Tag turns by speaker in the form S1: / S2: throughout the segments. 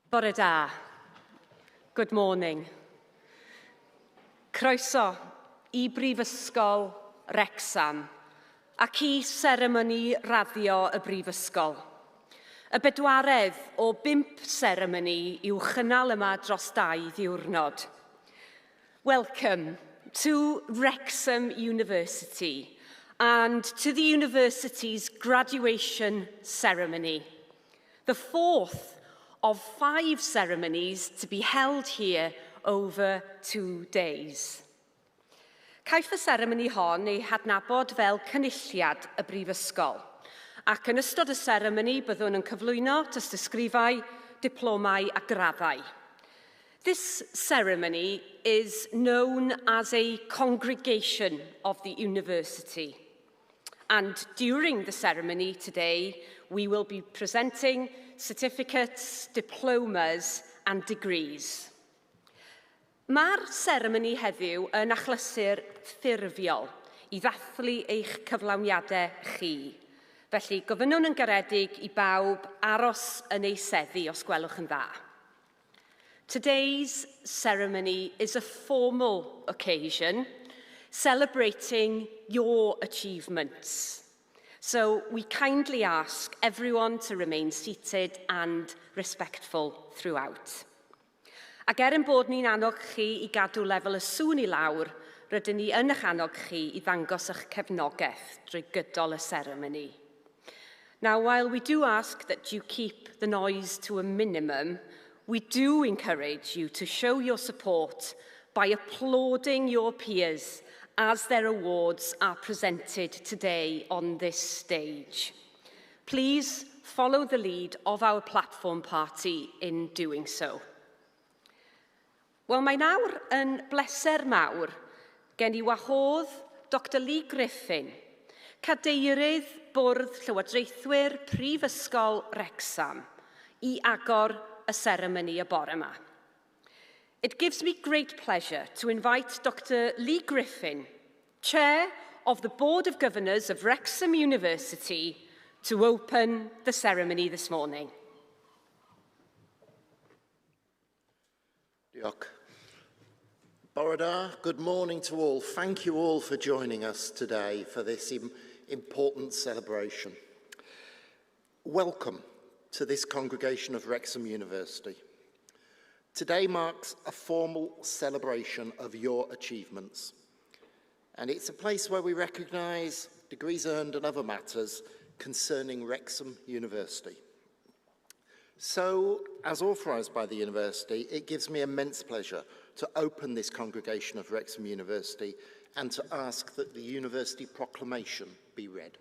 S1: Bore da. Good morning. Croeso I Brifysgol Wrecsam ac I seremoni raddio y Brifysgol. Y bedwaredd o 5 seremoni i'w chynnal yma dros 2 ddiwrnod. Welcome to Wrexham University and to the university's graduation ceremony, the 4th of 5 ceremonies to be held here over 2 days. Caiff y seremoni hon ei hadnabod fel cynulliad y Brifysgol, ac yn ystod y seremoni byddwn yn cyflwyno tystysgrifau, diplomau a graddau. This ceremony is known as a congregation of the university. And during the ceremony today, we will be presenting certificates, diplomas and degrees. Mae'r seremoni heddiw yn achlysur ffurfiol I ddathlu eich cyflawniadau chi. Felly gofynnwn yn garedig I bawb aros yn ei seddi os gwelwch yn dda. Today's ceremony is a formal occasion celebrating your achievements. So we kindly ask everyone to remain seated and respectful throughout. Ac bod ni'n annog chi I gadw lefel y sŵn I lawr, rydyn ni yn eich annog chi I ddangos eich cefnogaeth drwy gydol y seremoni. Now, while we do ask that you keep the noise to a minimum, we do encourage you to show your support by applauding your peers as their awards are presented today on this stage. Please follow the lead of our platform party in doing so. Wel, mae nawr yn bleser mawr gen I wahodd Dr Lee Griffin, cadeirydd Bwrdd Llywodraethwyr Prifysgol Wrecsam, I agor y seremoni y bore yma. It gives me great pleasure to invite Dr Lee Griffin, Chair of the Board of Governors of Wrexham University, to open the ceremony this morning.
S2: Diolch. Bore da, good morning to all. Thank you all for joining us today for this important celebration. Welcome to this congregation of Wrexham University. Today marks a formal celebration of your achievements, and it's a place where we recognise degrees earned and other matters concerning Wrexham University. So, as authorised by the university, it gives me immense pleasure to open this congregation of Wrexham University and to ask that the university proclamation be read.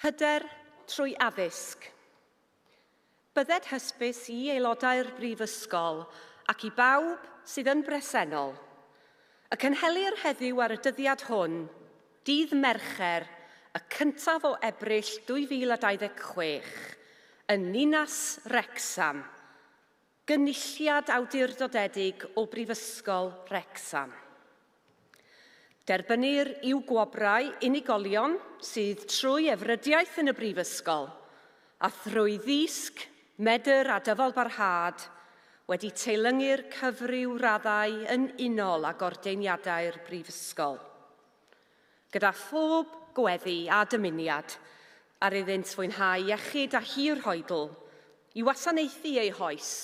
S1: Hyder trwy addysg. Bydded hysbys I aelodau'r Brifysgol ac I bawb sydd yn bresennol, y cynhelir heddiw ar y dyddiad hwn, dydd Mercher, y 1af o Ebrill 2026, yn Ninas Wrecsam, gynulliad awdurdodedig o Brifysgol Wrecsam. Derbynir i'w gwobrau unigolion sydd trwy efrydiaeth yn y Brifysgol a thrwy ddisg, medr a dyfalbarhad wedi teilyngu'r cyfryw raddau yn unol ag ordeiniadau'r Brifysgol. Gyda phob gweddi a dymuniad ar iddynt fwynhau iechyd a hir hoedl I wasanaethu ei hoes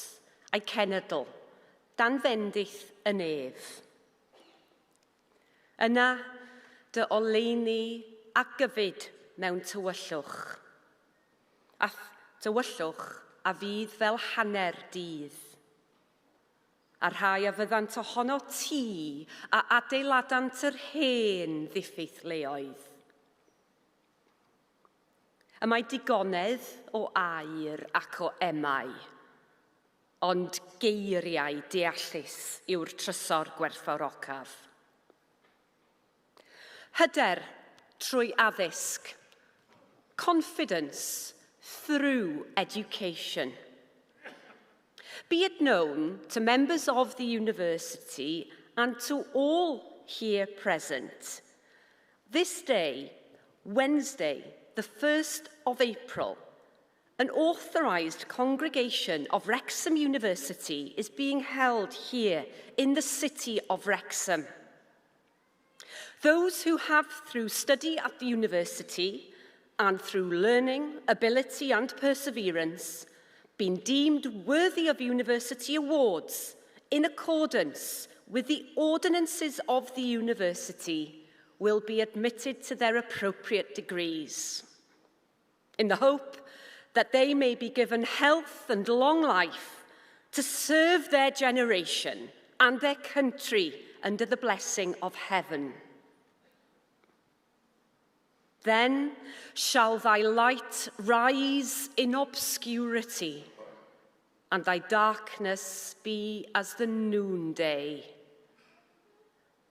S1: a'i cenedl dan fendith y nef. Yna, dy oleuni a gyfyd mewn tywyllwch. A tywyllwch a fydd fel hanner dydd. A rhai a fyddant ohono ti a adeiladant yr hen ddiffeithleoedd. Y mae digonedd o air ac o emau, ond geiriau deallus yw'r trysor gwerthfawrocaf. Hyder trwy addysg, confidence through education. Be it known to members of the university and to all here present. This day, Wednesday, the 1st of April, an authorised congregation of Wrexham University is being held here in the city of Wrexham. Those who have, through study at the university and through learning, ability and perseverance, been deemed worthy of university awards in accordance with the ordinances of the university will be admitted to their appropriate degrees, in the hope that they may be given health and long life to serve their generation and their country under the blessing of heaven. Then shall thy light rise in obscurity, and thy darkness be as the noonday.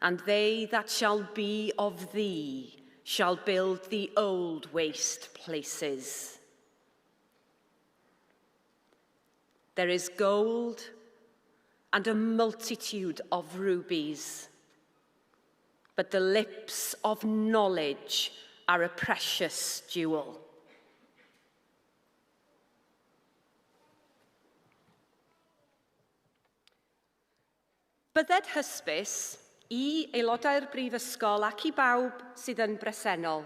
S1: And they that shall be of thee shall build the old waste places. There is gold and a multitude of rubies, but the lips of knowledge are a precious jewel. Bydded hysbys i aelodau'r Brifysgol ac i bawb sydd yn bresennol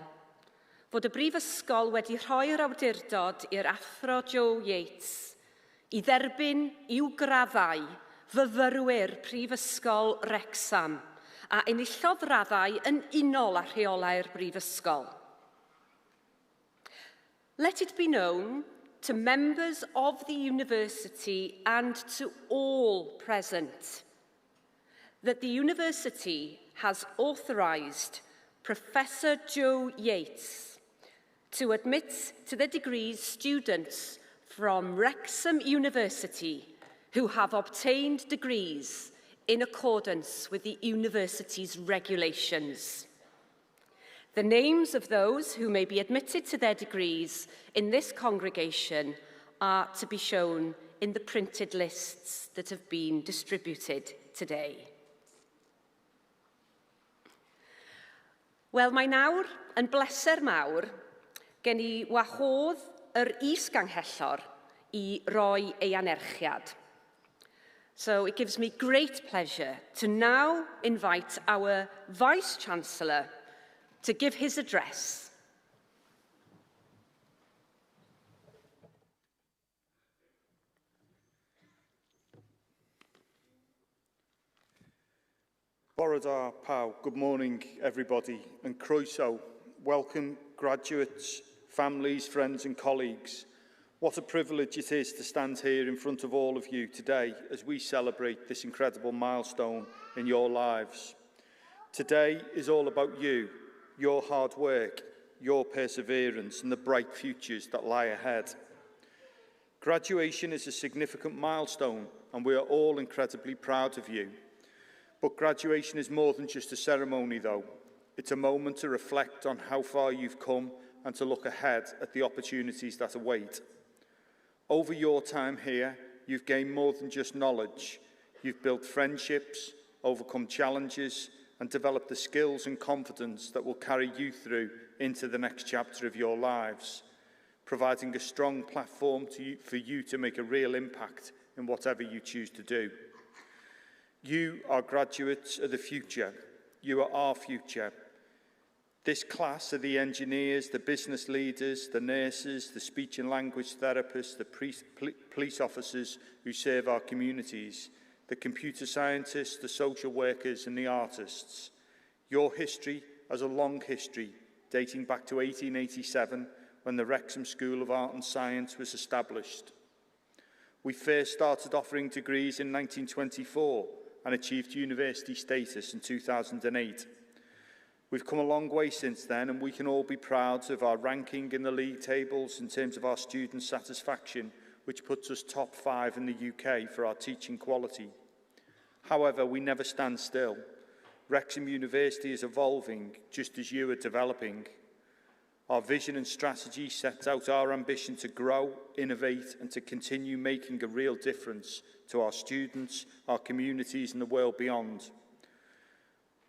S1: fod y Brifysgol wedi rhoi'r awdurdod i'r Athro Joe Yates i dderbyn i'w graddau fyfyrwyr Prifysgol Wrecsam a enillodd raddau yn unol â rheolau'r Brifysgol. Let it be known to members of the university and to all present that the university has authorised Professor Joe Yates to admit to the degrees students from Wrexham University who have obtained degrees in accordance with the university's regulations. The names of those who may be admitted to their degrees in this congregation are to be shown in the printed lists that have been distributed today. Wel, mae nawr yn bleser mawr gen i wahodd yr is-ganghellor i roi ei anerchiad. So it gives me great pleasure to now invite our Vice-Chancellor to give his address.
S3: Bore da pawb. Good morning, everybody, and croeso. Welcome, graduates, families, friends and colleagues. What a privilege it is to stand here in front of all of you today as we celebrate this incredible milestone in your lives. Today is all about you, your hard work, your perseverance and the bright futures that lie ahead. Graduation is a significant milestone and we are all incredibly proud of you. But graduation is more than just a ceremony though. It's a moment to reflect on how far you've come and to look ahead at the opportunities that await. Over your time here, you've gained more than just knowledge. You've built friendships, overcome challenges, and developed the skills and confidence that will carry you through into the next chapter of your lives, providing a strong platform for you to make a real impact in whatever you choose to do. You are graduates of the future. You are our future. This class are the engineers, the business leaders, the nurses, the speech and language therapists, the police officers who serve our communities, the computer scientists, the social workers and the artists. Your history has a long history dating back to 1887 when the Wrexham School of Art and Science was established. We first started offering degrees in 1924 and achieved university status in 2008. We've come a long way since then, and we can all be proud of our ranking in the league tables in terms of our student satisfaction, which puts us top 5 in the UK for our teaching quality. However, we never stand still. Wrexham University is evolving just as you are developing. Our vision and strategy sets out our ambition to grow, innovate, and to continue making a real difference to our students, our communities, and the world beyond.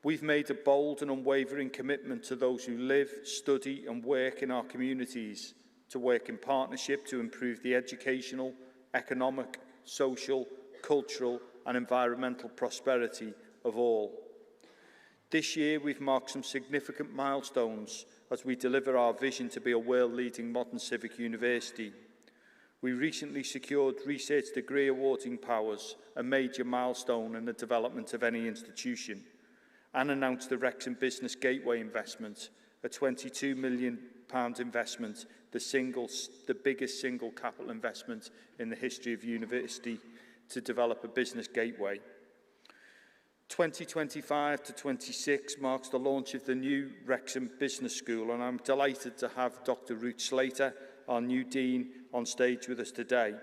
S3: We've made a bold and unwavering commitment to those who live, study and work in our communities, to work in partnership to improve the educational, economic, social, cultural and environmental prosperity of all. This year we've marked some significant milestones as we deliver our vision to be a world-leading modern civic university. We recently secured research degree awarding powers, a major milestone in the development of any institution, and announced the Wrexham Business Gateway investment, a £22 million investment, the biggest single capital investment in the history of university to develop a business gateway. 2025 to 26 marks the launch of the new Wrexham Business School, and I'm delighted to have Dr. Ruth Slater, our new Dean, on stage with us today.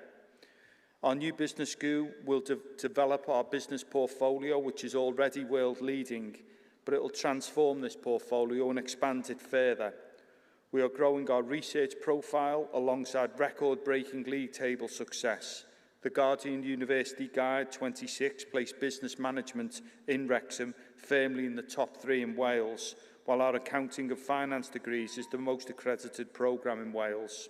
S3: Our new business school will develop our business portfolio, which is already world-leading, but it will transform this portfolio and expand it further. We are growing our research profile alongside record-breaking league table success. The Guardian University Guide 26 placed business management in Wrexham firmly in the top 3 in Wales, while our accounting and finance degrees is the most accredited programme in Wales.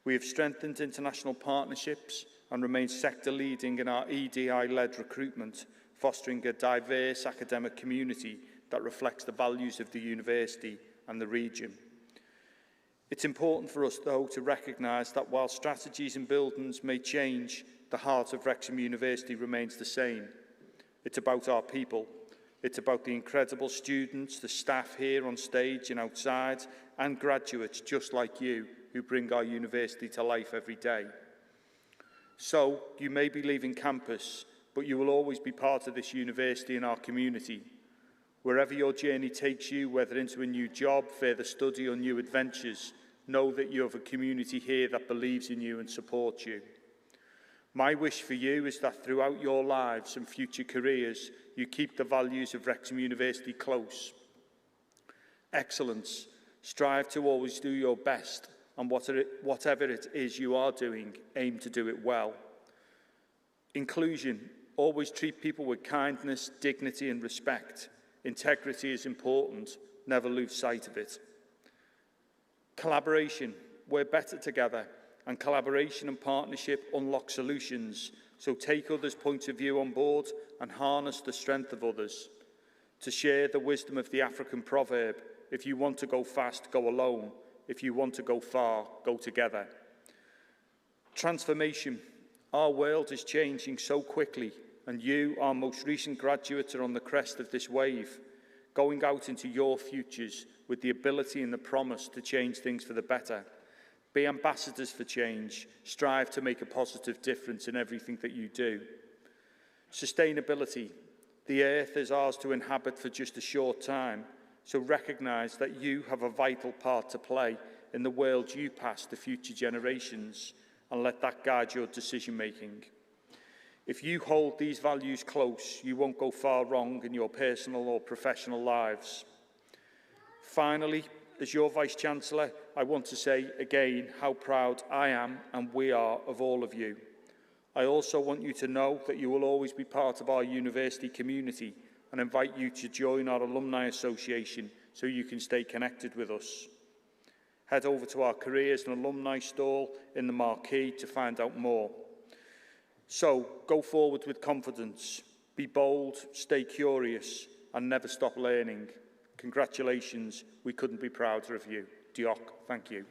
S3: We have strengthened international partnerships and remain sector-leading in our EDI-led recruitment, fostering a diverse academic community that reflects the values of the university and the region. It's important for us, though, to recognise that while strategies and buildings may change, the heart of Wrexham University remains the same. It's about our people. It's about the incredible students, the staff here on stage and outside, and graduates just like you who bring our university to life every day. So, you may be leaving campus, but you will always be part of this university and our community. Wherever your journey takes you, whether into a new job, further study or new adventures, know that you have a community here that believes in you and supports you. My wish for you is that throughout your lives and future careers, you keep the values of Wrexham University close. Excellence. Strive to always do your best, and whatever it is you are doing, aim to do it well. Inclusion. Always treat people with kindness, dignity and respect. Integrity is important. Never lose sight of it. Collaboration. We're better together, and collaboration and partnership unlock solutions. So take others' points of view on board and harness the strength of others. To share the wisdom of the African proverb, if you want to go fast, go alone. If you want to go far, go together. Transformation. Our world is changing so quickly, and you, our most recent graduates, are on the crest of this wave, going out into your futures with the ability and the promise to change things for the better. Be ambassadors for change. Strive to make a positive difference in everything that you do. Sustainability. The earth is ours to inhabit for just a short time, so recognise that you have a vital part to play in the world you pass to future generations, and let that guide your decision-making. If you hold these values close, you won't go far wrong in your personal or professional lives. Finally, as your Vice-Chancellor, I want to say again how proud I am and we are of all of you. I also want you to know that you will always be part of our university community and invite you to join our Alumni Association so you can stay connected with us. Head over to our Careers and Alumni stall in the marquee to find out more. So, go forward with confidence, be bold, stay curious, and never stop learning. Congratulations, we couldn't be prouder of you. Diolch, thank you.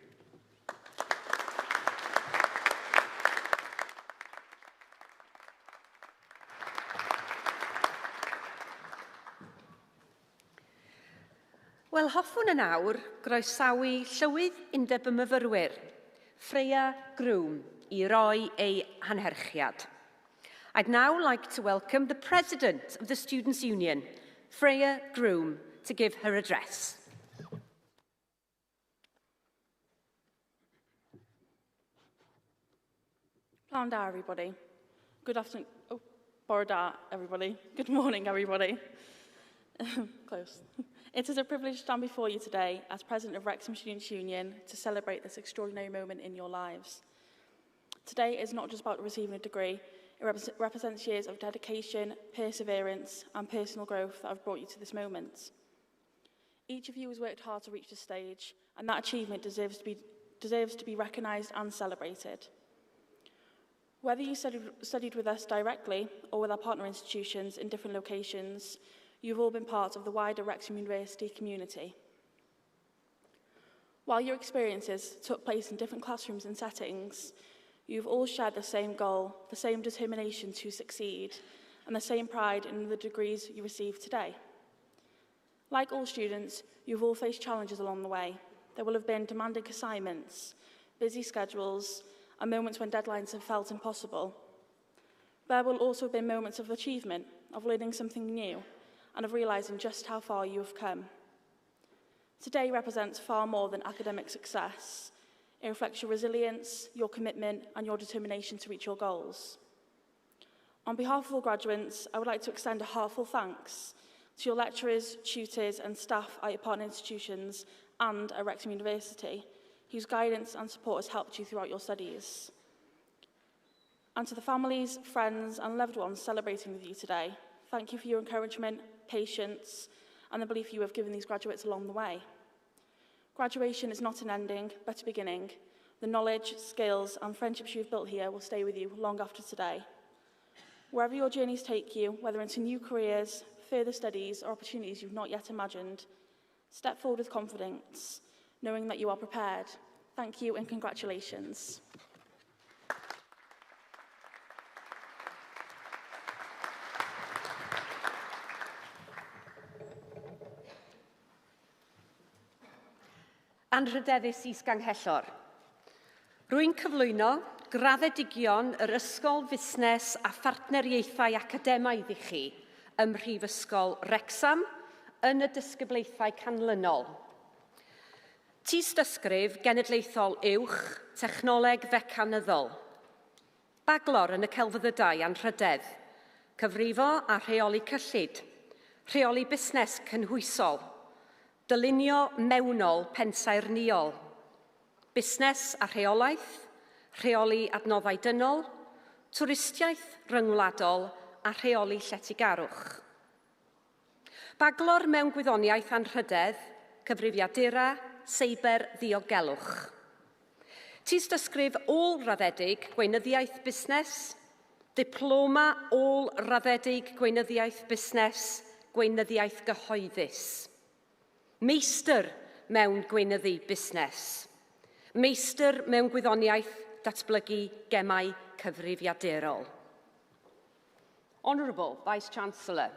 S1: Wel, hoffwn yn awr groesawu llywydd undeb y myfyrwyr, Freya Groom, I roi ei hanherchiad. I'd now like to welcome the President of the Students' Union, Freya Groom, to give her address.
S4: Pnawn da, everybody. Good afternoon. Oh, bore da, everybody. Good morning, everybody. Close. It is a privilege to stand before you today as President of Wrexham Students' Union to celebrate this extraordinary moment in your lives. Today is not just about receiving a degree, It represents years of dedication, perseverance, and personal growth that have brought you to this moment. Each of you has worked hard to reach this stage, and that achievement deserves to be recognised and celebrated. Whether you studied with us directly or with our partner institutions in different locations, you've all been part of the wider Wrexham University community. While your experiences took place in different classrooms and settings, you've all shared the same goal, the same determination to succeed, and the same pride in the degrees you receive today. Like all students, you've all faced challenges along the way. There will have been demanding assignments, busy schedules, and moments when deadlines have felt impossible. There will also have been moments of achievement, of learning something new, and of realising just how far you have come. Today represents far more than academic success. It reflects your resilience, your commitment, and your determination to reach your goals. On behalf of all graduates, I would like to extend a heartfelt thanks to your lecturers, tutors, and staff at your partner institutions and at Wrexham University, whose guidance and support has helped you throughout your studies. And to the families, friends, and loved ones celebrating with you today, thank you for your encouragement, patience, and the belief you have given these graduates along the way. Graduation is not an ending, but a beginning. The knowledge, skills, and friendships you've built here will stay with you long after today. Wherever your journeys take you, whether into new careers, further studies, or opportunities you've not yet imagined, step forward with confidence, knowing that you are prepared. Thank you and congratulations.
S1: Anrhydeddus Is-Ganghellor. Rwy'n cyflwyno graddedigion yr Ysgol Fusnes a Phartneriaethau Academaidd i chi ym Mhrifysgol Wrecsam yn y disgyblaethau canlynol. Tystysgrif Genedlaethol Uwch, Technoleg Fecanyddol. Baglor yn y Celfyddydau Anrhydedd. Cyfrifo a rheoli cyllid. Rheoli busnes cynhwysol. Dylunio mewnol pensaernïol, busnes a rheolaeth, rheoli adnoddau dynol, twristiaeth ryngwladol a rheoli lletygarwch. Baglor mewn gwyddoniaeth anrhydedd, cyfrifiadura, seiber ddiogelwch. Tystysgrif ôl-raddedig gweinyddiaeth busnes, diploma ôl-raddedig gweinyddiaeth busnes, gweinyddiaeth gyhoeddus. Meistr mewn gweinyddu busnes. Meistr mewn gwyddoniaeth datblygu gemau cyfrifiadurol. Honourable Vice-Chancellor,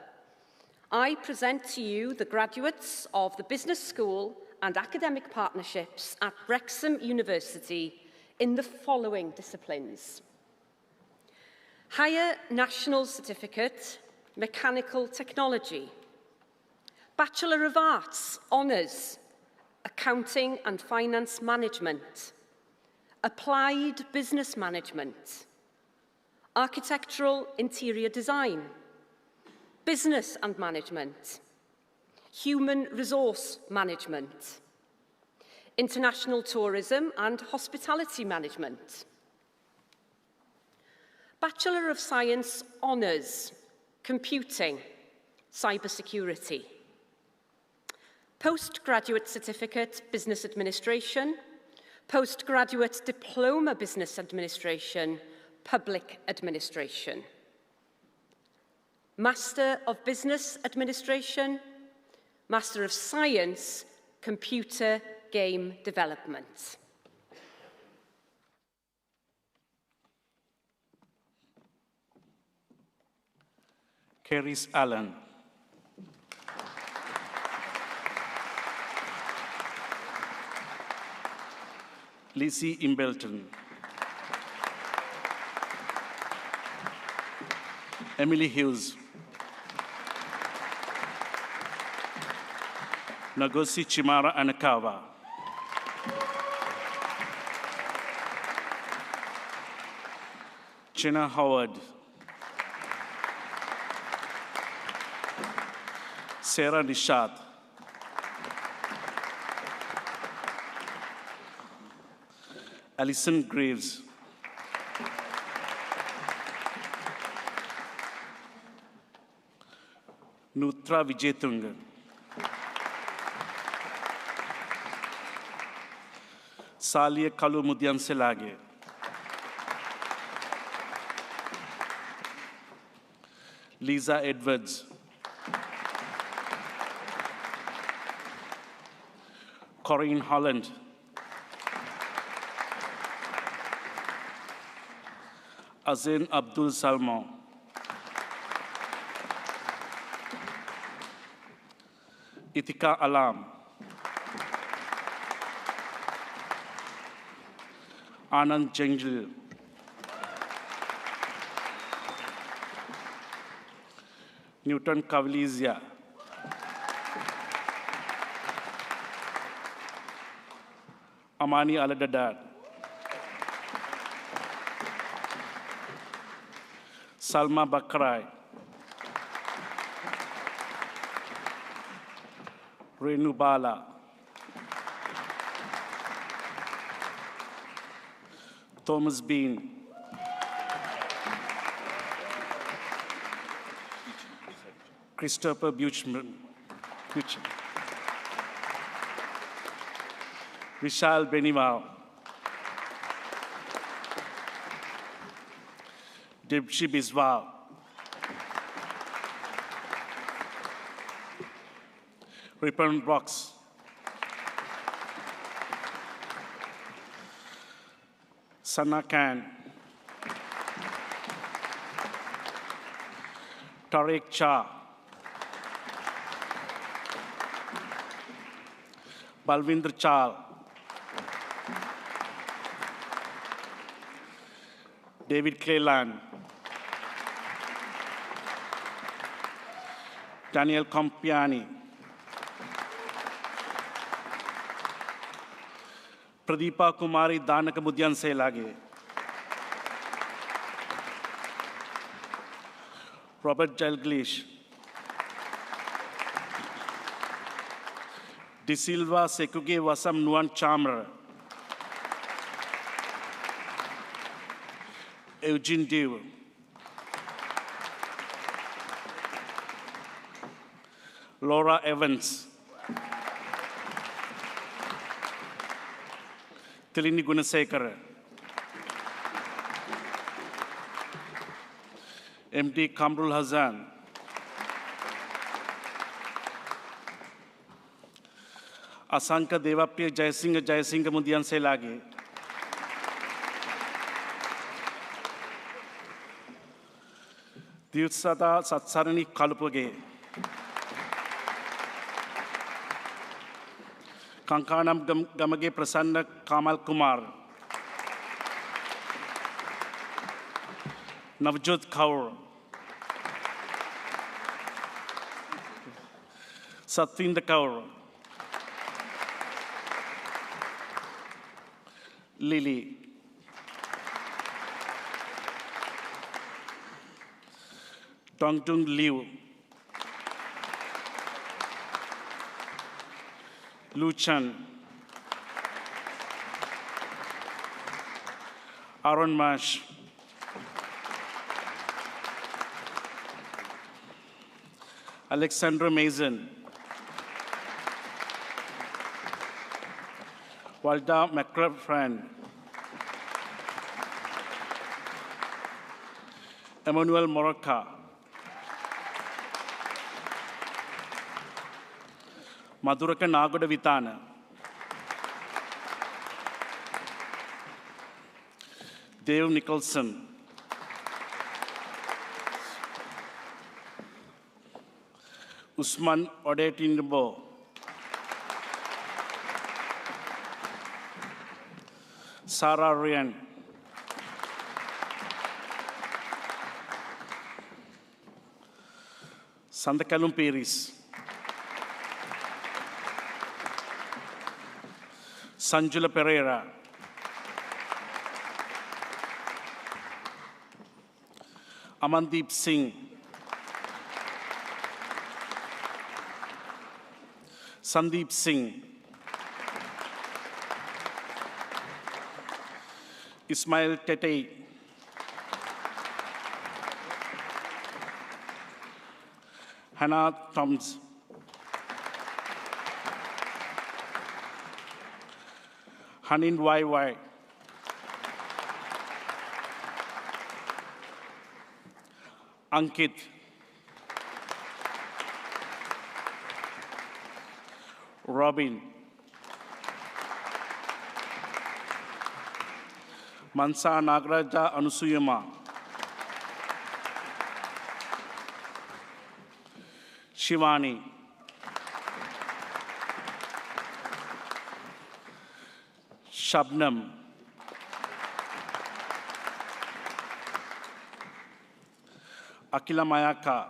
S1: I present to you the graduates of the Business School and Academic Partnerships at Wrexham University in the following disciplines. Higher National Certificate, Mechanical Technology. Bachelor of Arts, Honours, Accounting and Finance Management, Applied Business Management, Architectural Interior Design, Business and Management, Human Resource Management, International Tourism and Hospitality Management. Bachelor of Science Honours, Computing, Cybersecurity. Postgraduate Certificate, Business Administration, Postgraduate Diploma, Business Administration, Public Administration. Master of Business Administration, Master of Science, Computer Game Development.
S5: Keris Allen. Lizzie Imbelton. Emily Hughes. Nagosi Chimara Anakawa. Chena Howard. Sarah Nishad. Alison Graves. Nutra Vijetunga. Salia Kalu Mudian Selage. Lisa Edwards. Corinne Holland. Azin Abdul Salman. Itika Alam. Anand Jengjil. Newton Kavalizia. Amani Aladadad. Salma Bakrai. Renu Bala. Thomas Bean. Christopher Buchman. Vishal Beniwal. Debshi Biswal. Ripon Brooks. Sana Khan. Tariq Shah. Balvinder Chal. David Cleland. Daniel Compiani. Pradeepa Kumari Danakamudian Selage. Robert Jalglish. De Silva Sekuge Wasam Nuan Chamra. Eugene Dew. Laura Evans. Tilini Gunasekar. MD Kamrul Hazan. Asanka Devapriya Jayasinga Mudian Selage. Diutsada Satsarani Kalupage. Kankanam Gamage Prasanna Kamal Kumar. Navjot Kaur. Satvinder Kaur. Lily. Tongtung Liu. Lu Chan. Aaron Mash. Alexandra Mason. Walda McCraffran. Emmanuel Moraka. Madhuraka Nagoda Vitana. Dave Nicholson. Usman Odetinbo. Sarah Ryan. Sandakalum Peris. Sanjula Pereira. Amandeep Singh. Sandeep Singh. Ismail Tete. Hannah Toms. Hanin YY. Ankit. Robin. Mansa Nagraja Anusuyama. Shivani. Shabnam. Akila Mayaka.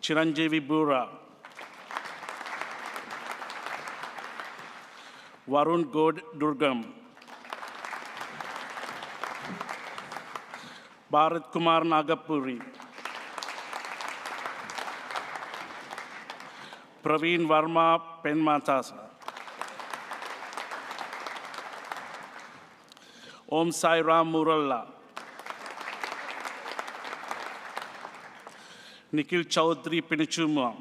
S5: Chiranjeevi Bura. Varun God Durgam. Bharat Kumar Nagapuri. Praveen Varma Penmatasa. Om Sai Ram Muralla. Nikhil Chaudhary Pinichuma.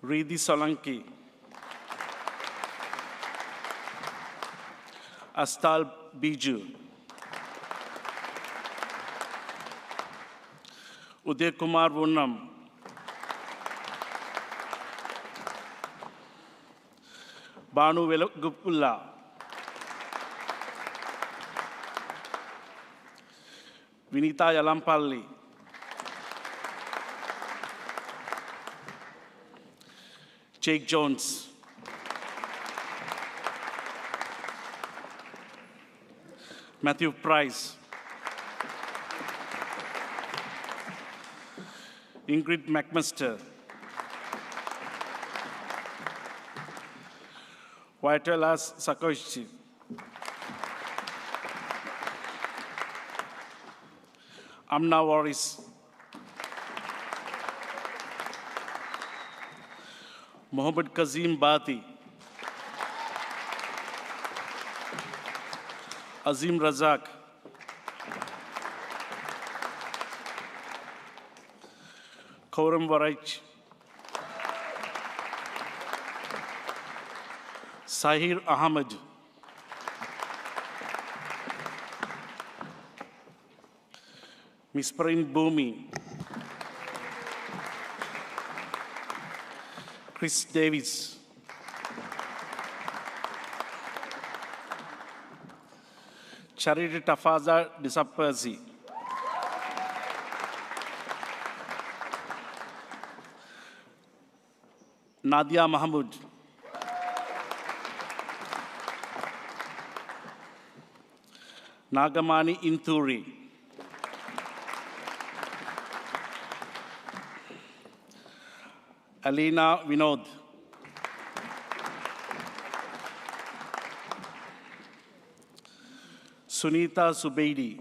S5: Riddhi Solanki. Astal Biju. Uday Kumar Vunnam. Banu Velugupulla. Vinita Yalampalli. Jake Jones. Matthew Price. Ingrid McMaster. Vitalas Sakoichi. Amna Waris. Mohammad Kazim Bati. Azim Razak. Khauram Waraich. Sahir Ahmed. Misparin Bhumi. Chris Davis. Charity Tafaza Disaperzi. Nadia Mahmood. Nagamani Inturi. Alina Vinod. Sunita Subeidi.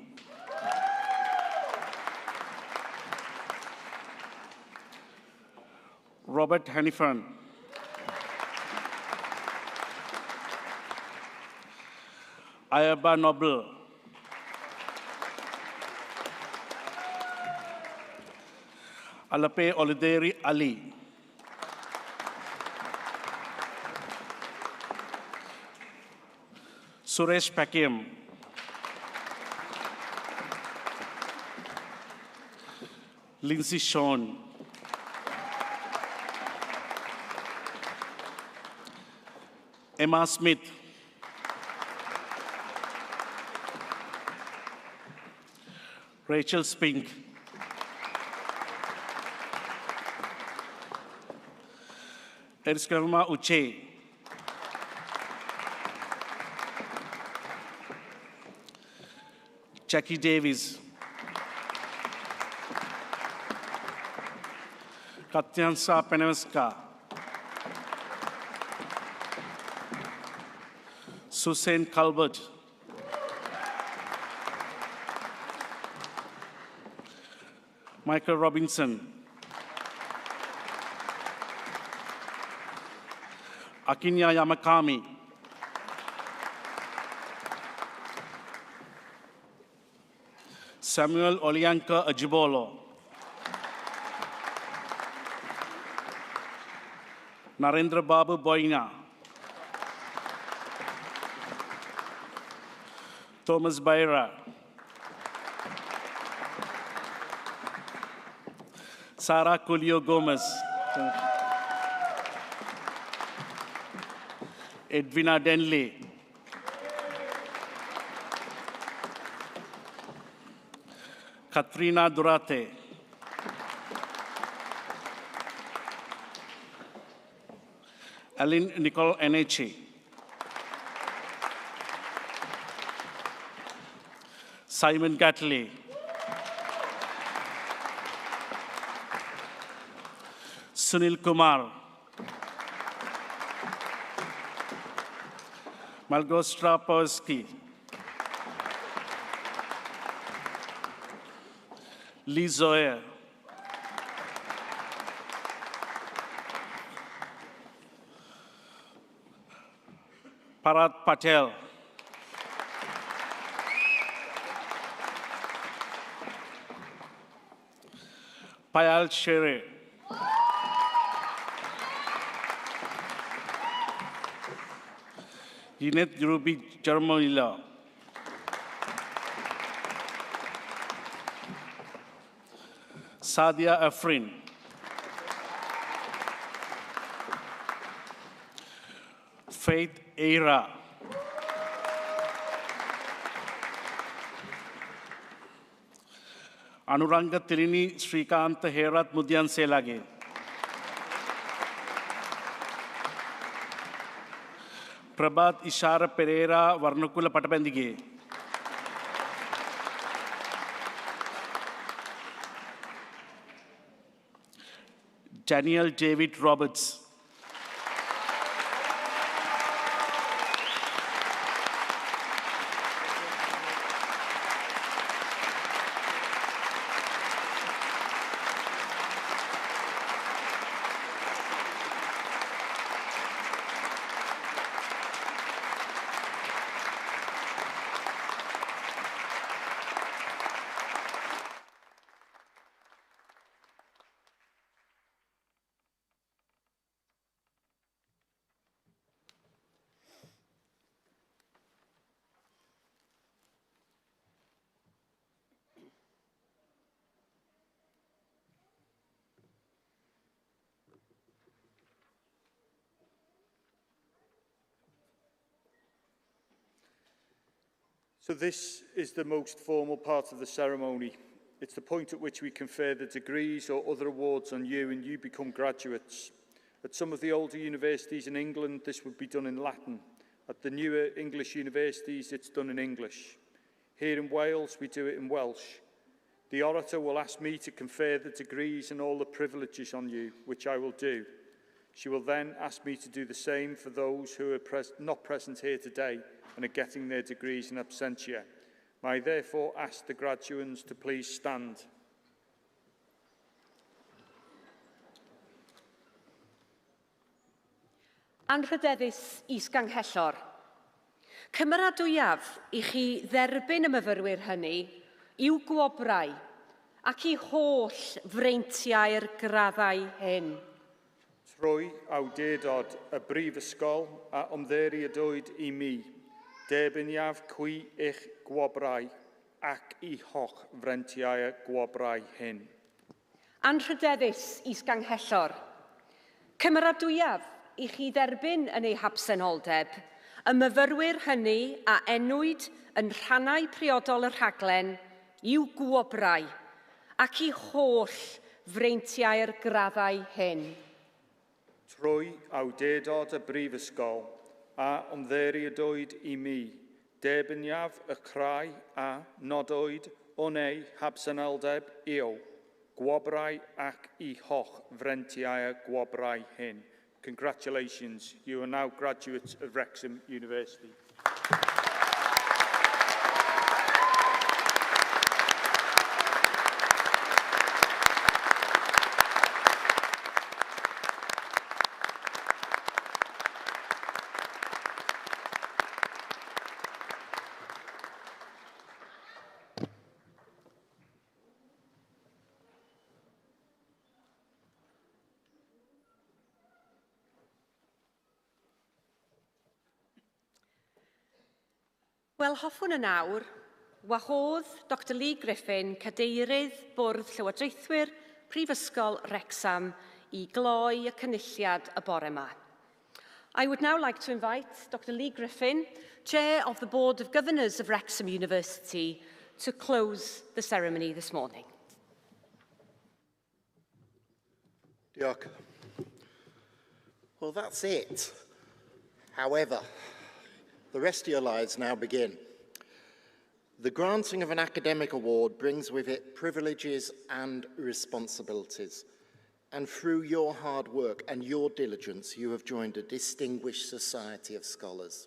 S5: Robert Hannifan. Ayaba Noble. Alape Olideri Ali. Suresh Pakim. Lindsay Sean. Emma Smith. Rachel Spink. Eriskarma Uche. Jackie Davis. Katyansa Peneveska. Susan Calvert. Michael Robinson. Akinya Yamakami. Samuel Olianka Ajibolo. Narendra Babu Boina. Thomas Baira. Sarah Colio Gomez. Edwina Denley. Katrina Durate. Aline Nicole Enechi. Simon Gatley. Sunil Kumar. Malgostra Powski. Lee Zoyer. Parat Patel. Payal Shere. Yinet Ruby Jarmoila. Sadia Afrin. Faith Eira. Anuranga Tirini Srikanta Herat Mudyan Selage. Prabhat Ishara Pereira Varnakula Patapendige. Daniel David Roberts.
S3: So this is the most formal part of the ceremony. It's the point at which we confer the degrees or other awards on you and you become graduates. At some of the older universities in England, this would be done in Latin. At the newer English universities, it's done in English. Here in Wales, we do it in Welsh. The orator will ask me to confer the degrees and all the privileges on you, which I will do. She will then ask me to do the same for those who are not present here today and are getting their degrees in absentia. May I therefore ask the graduands to please stand.
S1: Anrhydeddus isganghellor. Cymeradwyaf I chi dderbyn y myfyrwyr hynny i'w gwobrau ac I holl freintiau'r graddau hyn.
S3: Trwy awdurdod y brifysgol a ymddiriedwyd I mi, debyniaf cwi eich gwobrau ac I holl freintiau gwobrau hyn.
S1: Anrhydeddus isganghellor. Cymeradwyaf I chi dderbyn yn ei habsenoldeb y myfyrwyr hynny a enwyd yn rhannau priodol y rhaglen i'w gwobrau ac I holl freintiau'r graddau hyn.
S3: Trwy awdurdod y brifysgol a ymddiriedwyd I mi, debyniaf y crau a nodwyd o'n ei habsenoldeb i'w, gwobrau ac I holl freintiau gwobrau hyn. Congratulations, you are now graduates of Wrexham University.
S1: Wel, hoffwn yn awr, wahodd Dr Lee Griffin, Cadeirydd Bwrdd Llywodraethwyr Prifysgol Wrecsam, i gloi y cynulliad y bore yma. I would now like to invite Dr Lee Griffin, Chair of the Board of Governors of Wrexham University, to close the ceremony this morning.
S2: Diolch. Well, that's it. However, the rest of your lives now begin. The granting of an academic award brings with it privileges and responsibilities. And through your hard work and your diligence, you have joined a distinguished society of scholars.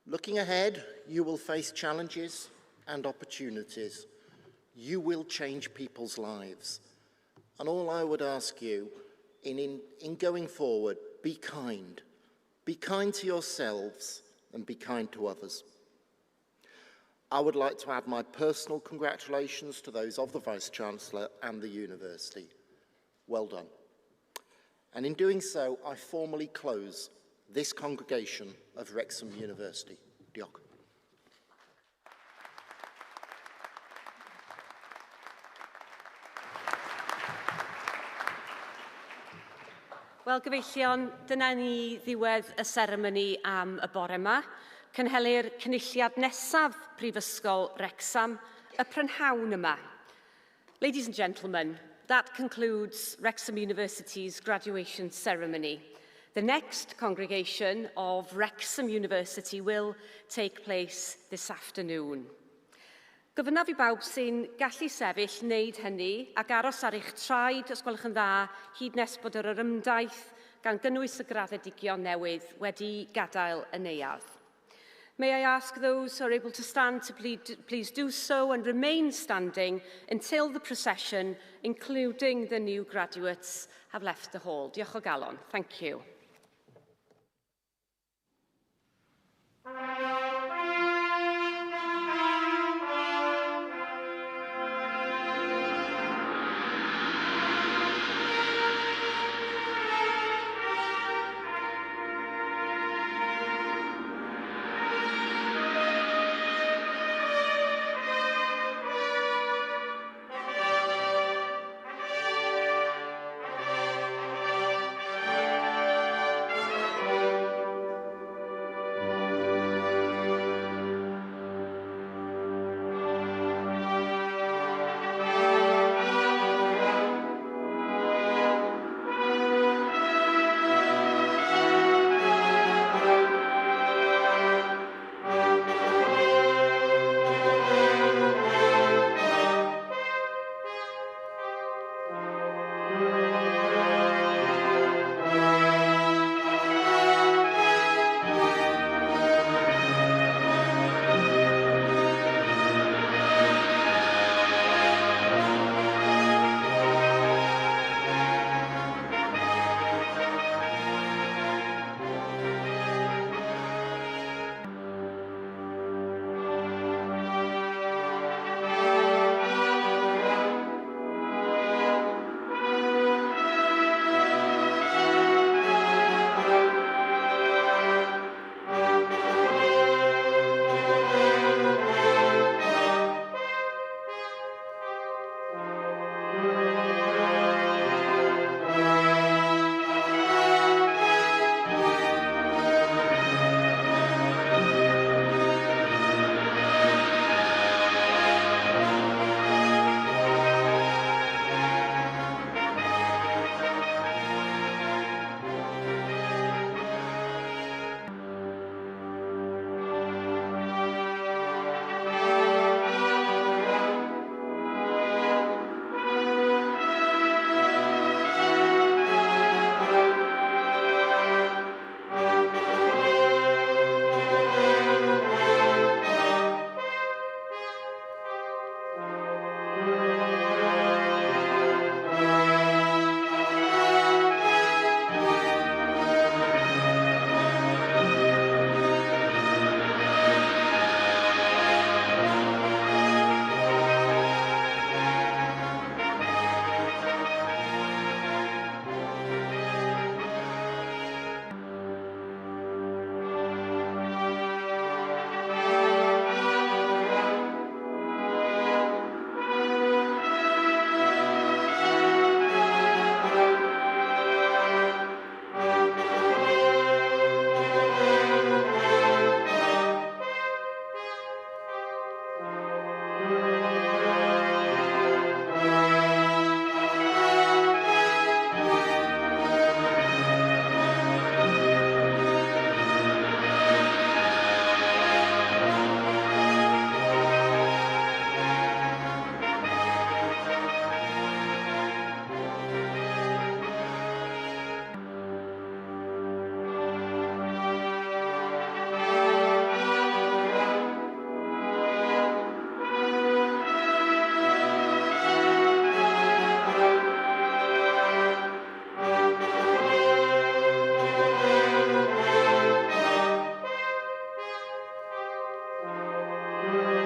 S2: Looking ahead, you will face challenges and opportunities. You will change people's lives. And all I would ask you, in going forward, be kind. Be kind to yourselves and be kind to others. I would like to add my personal congratulations to those of the Vice-Chancellor and the University. Well done. And in doing so, I formally close this congregation of Wrexham University. Diolch.
S1: Wel, gyfeillion, dyna ni ddiwedd y seremoni am y bore yma. Cynhelir cynulliad nesaf Prifysgol Wrecsam, y prynhawn yma. Ladies and gentlemen, that concludes Wrexham University's graduation ceremony. The next congregation of Wrexham University will take place this afternoon. Gofynaf i bawb sy'n gallu sefyll wneud hynny ac aros ar eich traed, os gwelwch yn dda, hyd nes bod yr ymdaith gan gynnwys y graddedigion newydd wedi gadael y neuadd. May I ask those who are able to stand to please do so and remain standing until the procession, including the new graduates, have left the hall. Diolch o galon. Thank you.
S6: you.